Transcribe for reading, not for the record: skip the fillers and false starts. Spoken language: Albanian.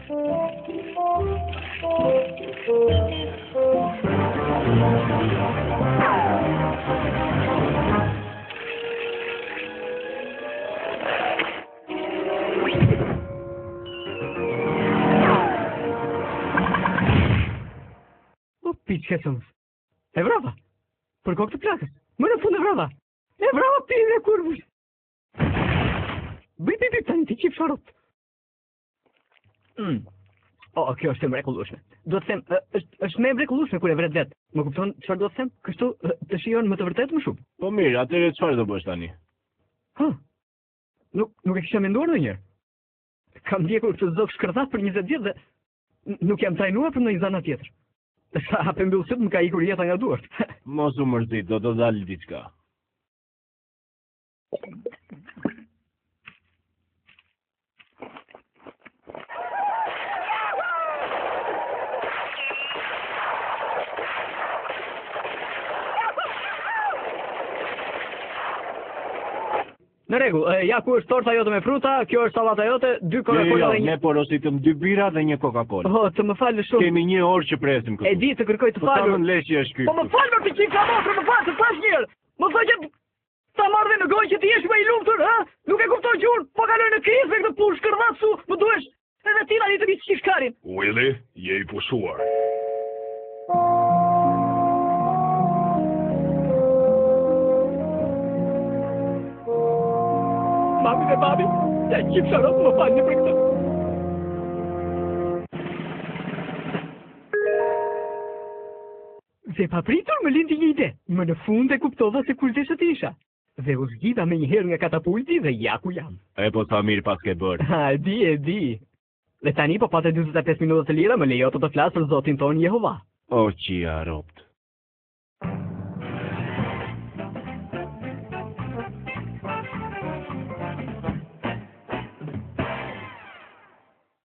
Piç kesëmës. E vrava. Për kokë të plakës. Më në fund e vrava. E vrava pinë e kurvush. Bëj, tani ti qip sharop. Kjo është e mrekullueshme. Do të them, është më e mrekullueshme kur e vret vet. Më kupton çfarë do të them? Kështu të shijon më të vërtet më shumë. Po mirë, atëherë çfarë do bësh tani? Nuk e kisha menduar ndonjëherë. Kam ndjekur këtë zog shkërthat për 20 vjet dhe nuk jam trajnuar për ndonjë zana tjetër. Sa hapë mbyllësit më ka ikur jeta nga duart. Mos u mërzit, do të dalë diçka. Në rregull, ja ku është torta jote me fruta, kjo është sallata jote, 2 Coca-Cola dhe ne porositëm 2 bira dhe 1 Coca-Cola. Të më falë shumë. Kemi 1 orë që presim këtu. E di të kërkoj të falur. Po sa leshi është ky? Po më fal më piqim ka motrë, më fal, të fash njëherë. Më thoj që ta marrë në gojë që ti jesh më i lumtur, ha? Nuk e kupton gjurmë, po kaloj në krizë me këtë punë shkërdhatsu, më duhesh edhe ti tani të vish shkarin. Willy, je i pushuar. Mami dhe babi, ja qip sharop më falni për këtë. Dhe papritur më lindi një ide, më në fund e kuptova se kush desha të isha. Dhe u zgjidha me njëherë nga katapulti dhe ja ku jam. E po sa mirë pas ke bërë. E di. Dhe tani po pate 45 minuta të lira më lejo të flas për Zotin ton Jehova. O qia ropt.